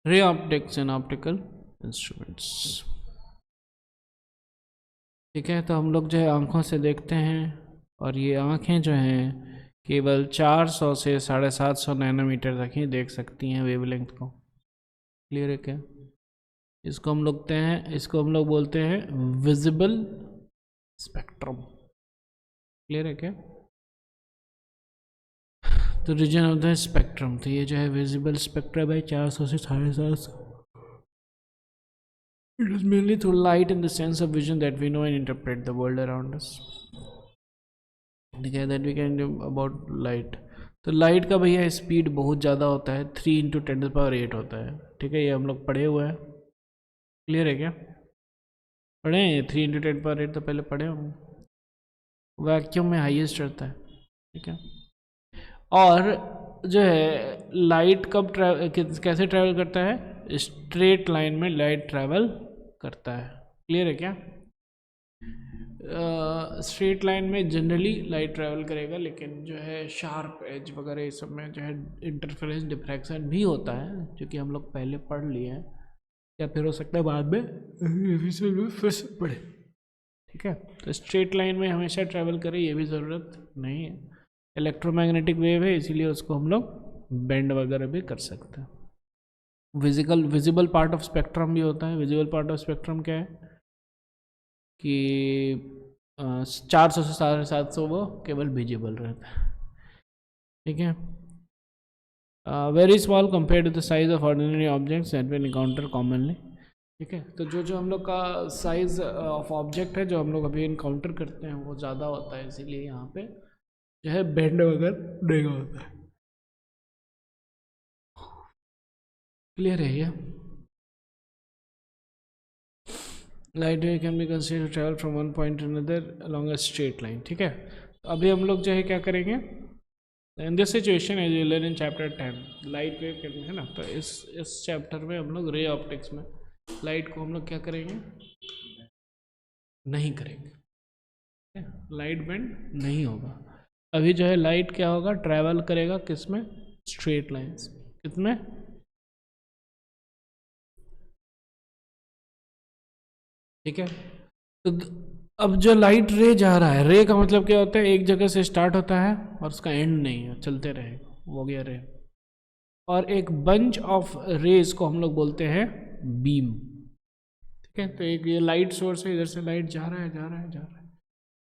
Ray optics and optical instruments. ठीक है, तो हम लोग जो है आँखों से देखते हैं, और ये आँखें जो हैं केवल 400 से 750 नैनोमीटर तक ही देख सकती हैं वेवलेंथ को। क्लियर है क्या? इसको हम लोग बोलते हैं विजिबल स्पेक्ट्रम। क्लियर है क्या? तो रीजन ऑफ द स्पेक्ट्रम, तो ये जो है विजिबल स्पेक्ट्रम है 400 से 750। It is mainly through light in the sense of vision that we know and interpret the world around us. ठीक है, that we can do about light. तो light का भैया स्पीड बहुत ज़्यादा होता है, 3 × 10⁸ होता है। ठीक है, ये हम लोग पढ़े हुए हैं। क्लियर है क्या? पढ़े हैं ये 3 × 10⁸, तो पहले पढ़े होंगे। वैक्यूम में हाईएस्ट रहता है। ठीक है, और जो है लाइट कैसे ट्रैवल करता है? स्ट्रेट लाइन में लाइट ट्रैवल करता है। क्लियर है क्या? स्ट्रेट लाइन में जनरली लाइट ट्रैवल करेगा, लेकिन जो है शार्प एज वगैरह इस सब में जो है इंटरफेरेंस डिफ्रैक्शन भी होता है, जो कि हम लोग पहले पढ़ लिए हैं, या फिर हो सकता है बाद में फिर से पढ़े। ठीक है, तो स्ट्रेट लाइन में हमेशा ट्रैवल करे ये भी ज़रूरत नहीं है। इलेक्ट्रोमैग्नेटिक वेव है, इसीलिए उसको हम लोग बेंड वगैरह भी कर सकते हैं। विजिबल पार्ट ऑफ स्पेक्ट्रम भी होता है। विजिबल पार्ट ऑफ स्पेक्ट्रम क्या है कि 400 से 750 वो केवल विजिबल रहता है। ठीक है, very small compare to the size of ordinary objects that we encounter commonly. ठीक है, तो जो हम लोग का साइज ऑफ ऑब्जेक्ट है जो हम लोग अभी इनकाउंटर करते हैं वो ज़्यादा होता है, इसीलिए यहाँ पे जो है बेंड वगैरह नहीं होता है। क्लियर है ये? Light wave can be considered to travel from one point to another along a straight line. ठीक है, तो अभी हम लोग जो है क्या करेंगे, in this situation as you learn in chapter 10 light wave can, है ना, तो इस चैप्टर में हम लोग रे ऑप्टिक्स में लाइट को हम लोग क्या करेंगे, नहीं करेंगे। लाइट बेंड नहीं होगा। अभी जो है लाइट क्या होगा, ट्रैवल करेगा किस में? Straight lines. कितने? ठीक है, तो अब जो लाइट रे जा रहा है, रे का मतलब क्या होता है, एक जगह से स्टार्ट होता है और उसका एंड नहीं है, चलते रहेगा, वो गया रे। और एक बंच ऑफ रेज को हम लोग बोलते हैं बीम। ठीक है, तो एक ये लाइट सोर्स है, इधर से लाइट जा रहा है जा रहा है जा रहा है,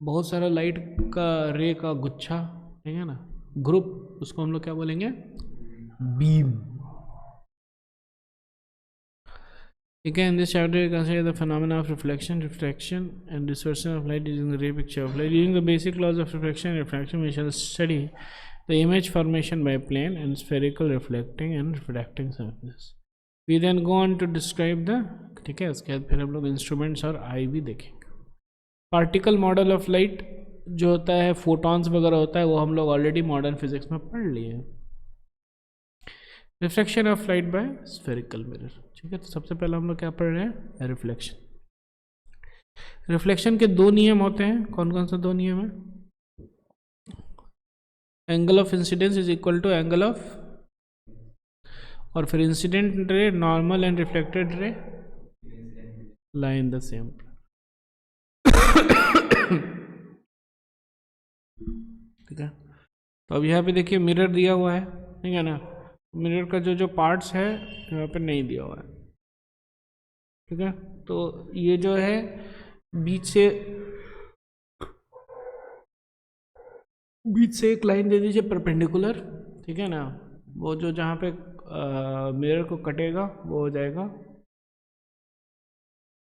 बहुत सारा लाइट का रे का गुच्छा, ठीक है ना, ग्रुप, उसको हम लोग क्या बोलेंगे? बीम। ठीक है, in this chapter we consider the phenomena of reflection, refraction and dispersion of light using the ray picture of light. Using the basic laws of reflection and refraction, we shall study the image formation by plane and spherical reflecting and refracting surfaces. We then go on to describe the, ठीक है, उसके बाद फिर हम लोग instruments और आई भी देखेंगे। पार्टिकल मॉडल ऑफ लाइट जो होता है, फोटॉन्स वगैरह होता है, वो हम लोग ऑलरेडी मॉडर्न फिजिक्स में पढ़ लिए हैं। Reflection of light by spherical mirror. ठीक है, तो सबसे पहले हम लोग क्या पढ़ रहे हैं? रिफ्लेक्शन। रिफ्लेक्शन के दो नियम होते हैं, कौन कौन सा दो नियम है? Angle of incidence is equal to angle of, और फिर incident ray, normal and reflected ray lie in the same. ठीक है, तो अब यहाँ पे देखिए मिरर दिया हुआ है, ठीक है ना, मिरर का जो जो पार्ट्स है यहाँ पे नहीं दिया हुआ है। ठीक है, तो ये जो है बीच से एक लाइन दे दीजिए परपेंडिकुलर। ठीक है ना, वो जो जहाँ पे मिरर को कटेगा वो हो जाएगा,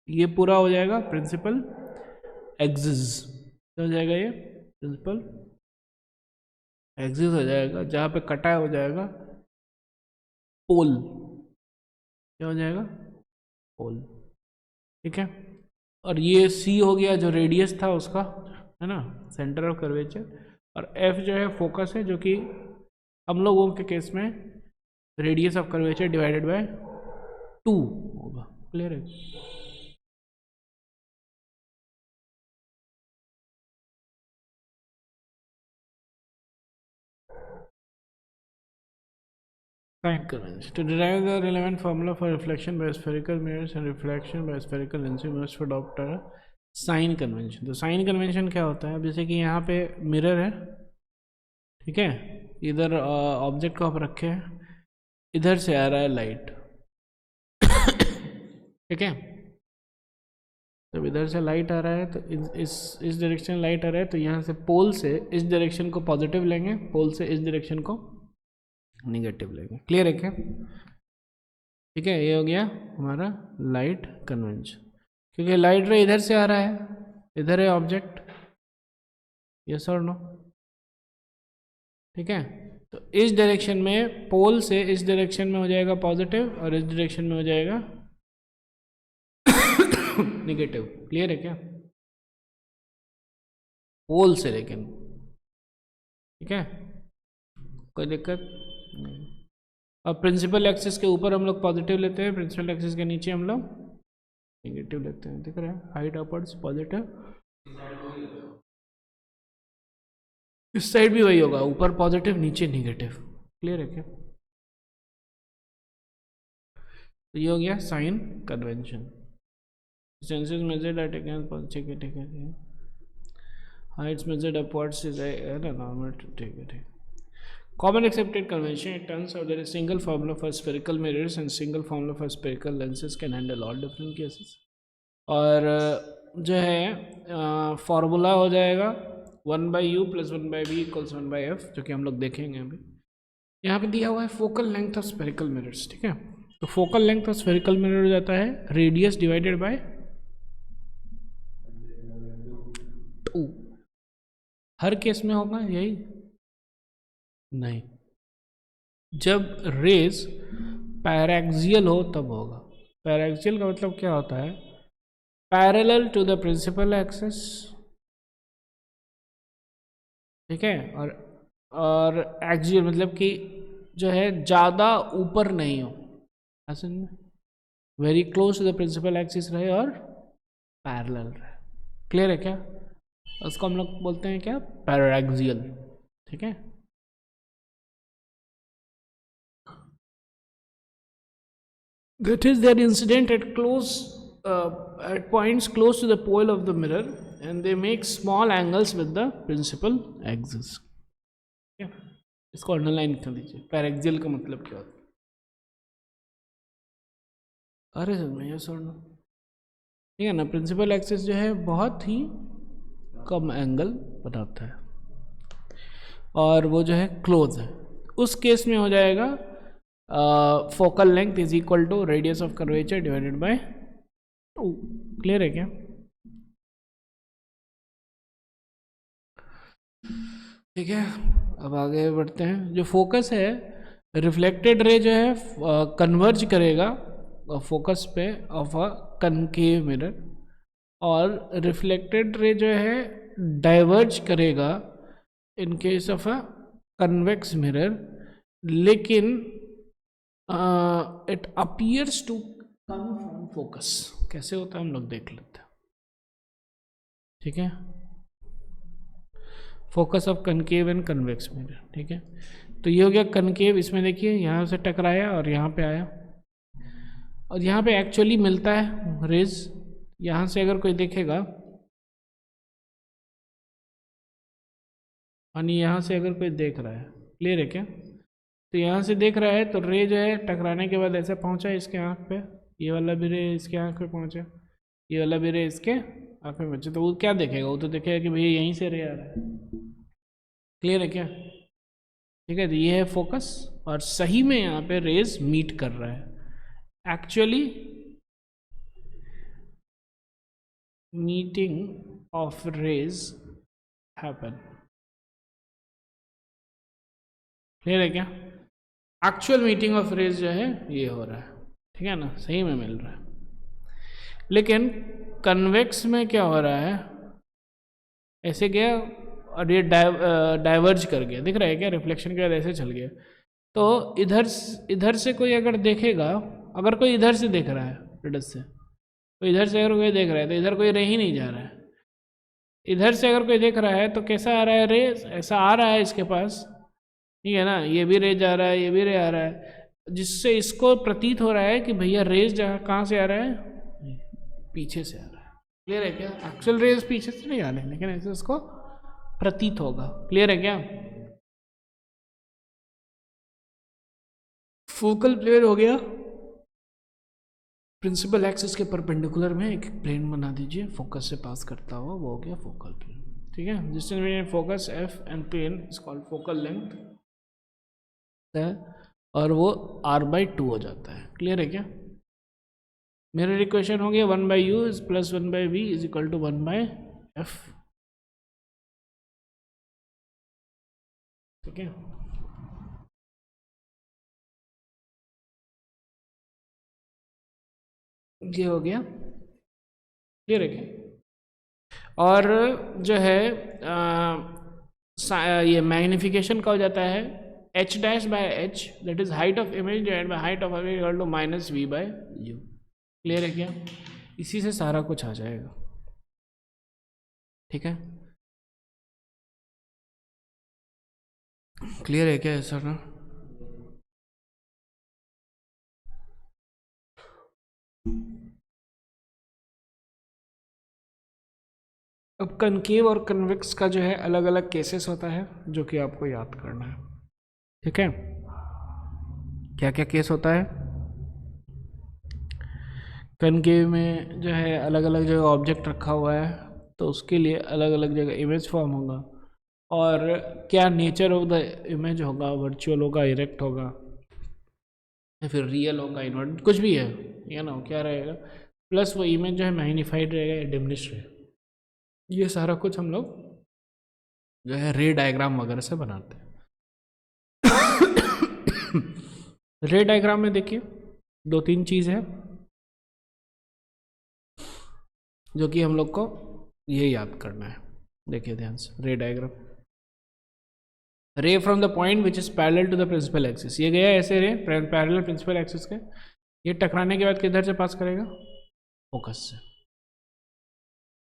ये पूरा हो जाएगा प्रिंसिपल एक्सिस। हो जाएगा ये प्रिंसिपल एक्सिस हो जाएगा, जहाँ पे कटा हो जाएगा पोल। क्या हो जाएगा? पोल। ठीक है, और ये सी हो गया जो रेडियस था उसका, है ना, सेंटर ऑफ कर्वेचर, और एफ जो है फोकस है, जो कि हम लोगों के केस में radius of curvature divided by 2 होगा। क्लियर है? Sign convention to derive the relevant formula for reflection by spherical mirrors and reflection by spherical lenses must adopt sign convention. तो साइन कन्वेंशन क्या होता है? अब जैसे कि यहाँ पे मिरर है, ठीक है, इधर ऑब्जेक्ट को आप रखे हैं, इधर से आ रहा है लाइट, ठीक है, जब इधर से लाइट आ रहा है तो इस डायरेक्शन लाइट आ रहा है, तो यहाँ से पोल से इस डायरेक्शन को पॉजिटिव लेंगे, पोल से इस डायरेक्शन को निगेटिव लेंगे। क्लियर है क्या? ठीक है, ये हो गया हमारा लाइट कन्वेंशन। क्योंकि लाइट रे इधर से आ रहा है, इधर है ऑब्जेक्ट, यस और नो, ठीक है, तो इस डायरेक्शन में पोल से इस डायरेक्शन में हो जाएगा पॉजिटिव और इस डायरेक्शन में हो जाएगा निगेटिव। क्लियर है क्या? पोल से, लेकिन ठीक है, कोई दिक्कत नहीं। अब प्रिंसिपल एक्सिस के ऊपर हम लोग पॉजिटिव लेते हैं, प्रिंसिपल एक्सिस के नीचे हम लोग नेगेटिव लेते हैं। दिख रहा है, हाइट अपवर्ड्स पॉजिटिव, इस साइड भी वही होगा, ऊपर पॉजिटिव नीचे नेगेटिव। क्लियर है क्या? तो ये हो गया sign convention. Senses measured at against, ठीक है ठीक है, heights measured upwards is normal, ठीक है ठीक। Common accepted convention, it turns out that a single formula for spherical mirrors and single formula for spherical lenses can handle all different cases। और जो है फॉर्मूला हो जाएगा 1/u + 1/v = 1/f, जो कि हम लोग देखेंगे अभी। यहाँ पे दिया हुआ है focal length of spherical mirrors, ठीक है, तो focal length of spherical mirror हो जाता है radius divided by 2। Her case में होगा यही? नहीं, जब रेज पैराक्सियल हो तब होगा। पैराक्सियल का मतलब क्या होता है? Parallel to the principal axis, ठीक है, और एक्सियल मतलब कि जो है ज़्यादा ऊपर नहीं हो, असल में very close to the principal axis रहे और पैरेलल रहे। क्लियर है क्या? उसको हम लोग बोलते हैं क्या? पैराक्सियल, ठीक है। That is, they are incident at at points close to the pole of the mirror, and they make small angles with the principal axis। क्या इसको अंडरलाइन कर दीजिए। पैराक्सियल का मतलब क्या होता है? अरे सर मैं ये सुन, ठीक है ना, प्रिंसिपल एक्सिस जो है बहुत ही कम एंगल बनाता है और वो जो है क्लोज है। उस केस में हो जाएगा focal length is equal to radius of curvature divided by 2। Clear है क्या? ठीक है, अब आगे बढ़ते हैं। जो फोकस है, रिफ्लेक्टेड रे जो है कन्वर्ज करेगा फोकस पे ऑफ अ कनकेव मिरर, और रिफ्लेक्टेड रे जो है डाइवर्ज करेगा in case of a convex mirror, लेकिन it appears to come from focus. कैसे होता है हम लोग देख लेते हैं, ठीक है। Focus of concave and convex mirror, ठीक है। तो ये हो गया कनकेव, इसमें देखिए यहाँ से टकराया और यहाँ पे आया, और यहाँ पे एक्चुअली मिलता है रेज। यहाँ से अगर कोई देखेगा, यानी यहाँ से अगर कोई देख रहा है, क्लियर है क्या? तो यहाँ से देख रहा है तो रे जो है टकराने के बाद ऐसे पहुँचा इसके आँख पे, ये वाला भी रे इसके आँख पे पहुँचा, ये वाला भी रे इसके आँख में पहुँचा, तो वो क्या देखेगा? वो तो देखेगा कि भैया यहीं से रे आ रहा है। क्लियर है क्या? ठीक है, तो ये है फोकस, और सही में यहाँ पे रेज मीट कर रहा है। Actually meeting of rays happen. Clear है क्या? एक्चुअल मीटिंग ऑफ रेज जो है ये हो रहा है, ठीक है ना, सही में मिल रहा है। लेकिन कन्वेक्स में क्या हो रहा है? ऐसे गया और ये डाइवर्ज कर गया, दिख रहा है क्या? रिफ्लेक्शन के बाद ऐसे चल गया। तो इधर से कोई अगर देखेगा, अगर कोई इधर से देख रहा है रेडियस से, तो इधर से अगर कोई देख रहा है तो इधर कोई रे ही नहीं जा रहा है। इधर से अगर कोई देख रहा है तो कैसा आ रहा है रे? ऐसा आ रहा है इसके पास, ठीक है ना, ये भी रे जा रहा है, ये भी रे आ रहा है। जिससे इसको प्रतीत हो रहा है कि भैया रेज जहाँ कहाँ से आ रहा है, पीछे से आ रहा है। क्लियर है क्या? एक्चुअल रेज पीछे से नहीं आ रहे हैं, लेकिन ऐसे इसको प्रतीत होगा। क्लियर है क्या? फोकल प्लेन हो गया, प्रिंसिपल एक्सिस के परपेंडिकुलर में एक प्लेन बना दीजिए फोकस से पास करता हुआ, वो हो गया फोकल प्लेन। ठीक है, distance between focus F and plane is called focal length है, और वो r/2 हो जाता है। क्लियर है क्या? मेरा इक्वेशन हो गया 1/u is plus 1/v is equal to 1/f। ठीक है, ये हो गया। क्लियर है क्या? और जो है ये मैग्निफिकेशन का हो जाता है h dash by h, that is height of image divided by height of image equal to minus v/u। Clear है क्या? इसी से सारा कुछ आ जाएगा। ठीक है, क्लियर है क्या सर? ना अब कनकेव और कन्वेक्स का जो है अलग अलग केसेस होता है जो कि आपको याद करना है। ठीक है, क्या क्या केस होता है? कनकेव में जो है अलग अलग जगह ऑब्जेक्ट रखा हुआ है, तो उसके लिए अलग अलग जगह इमेज फॉर्म होगा, और क्या नेचर ऑफ द इमेज होगा, वर्चुअल होगा, इरेक्ट होगा, या फिर रियल होगा, इन्वर्ट, कुछ भी है, या ना क्या रहेगा, प्लस वो इमेज जो है मैग्नीफाइड रहेगा या डिमिनिश रहेगा। ये सारा कुछ हम लोग जो है रे डायग्राम वगैरह से बनाते हैं। रे डायग्राम में देखिए 2-3 चीज़ है जो कि हम लोग को ये याद करना है। देखिए ध्यान से, ray diagram, ray from the point which is parallel to the principal axis, ये गया ऐसे रे पैरेलल प्रिंसिपल एक्सिस के, ये टकराने के बाद किधर से पास करेगा? फोकस से।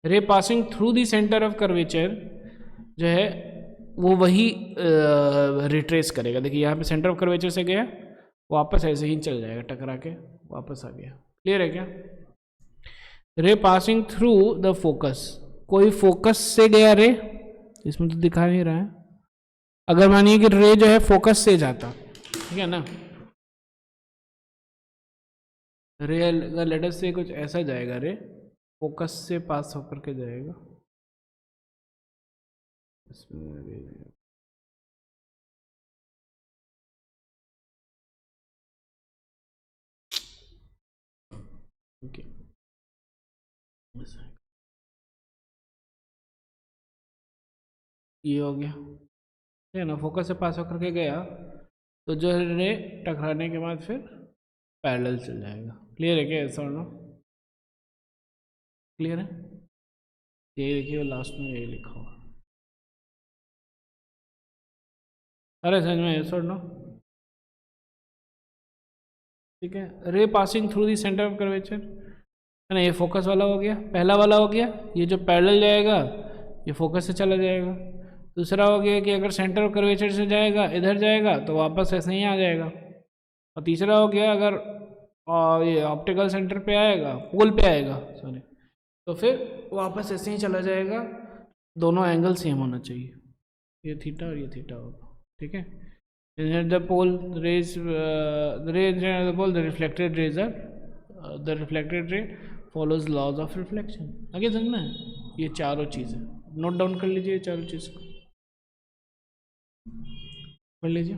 रे passing through the centre of curvature जो है वो वही रिट्रेस करेगा। देखिए यहाँ पे सेंटर ऑफ कर्वेचर से गया, वापस ऐसे ही चल जाएगा, टकरा के वापस आ गया। क्लियर है क्या? रे पासिंग थ्रू द फोकस, कोई फोकस से गया रे, इसमें तो दिखा नहीं रहा है। अगर मानिए कि रे जो है फोकस से जाता, ठीक है ना, रे अगर लेटर से कुछ ऐसा जाएगा, रे फोकस से पास होकर के जाएगा, ओके, ये हो गया, ठीक है ना, फोकस से पास होकर के गया, तो जो रे टकराने के बाद फिर पैरेलल चल जाएगा। क्लियर है क्या? ऐसा और नो क्लियर है? ये देखिए लास्ट में यही लिखा हुआ, अरे समझ में, ऐसा और नो, ठीक है। रे passing through the centre of curvature है ना, ये फोकस वाला हो गया, पहला वाला हो गया। ये जो पैरेलल जाएगा ये फोकस से चला जाएगा। दूसरा हो गया कि अगर सेंटर ऑफ कर्वेचर से जाएगा, इधर जाएगा, तो वापस ऐसे ही आ जाएगा। और तीसरा हो गया अगर ये ऑप्टिकल सेंटर पे आएगा, पोल पे आएगा सॉरी, तो फिर वापस ऐसे ही चला जाएगा। दोनों एंगल सेम होना चाहिए, ये थीटा और ये थीटा होगा। ठीक है, the pole rays the ray inside the pole, the reflected rays are the reflected ray follows laws of reflection। आगे समझना है, ये चारों चीज़ें नोट डाउन कर लीजिए, चारों चीज़ पढ़ लीजिए।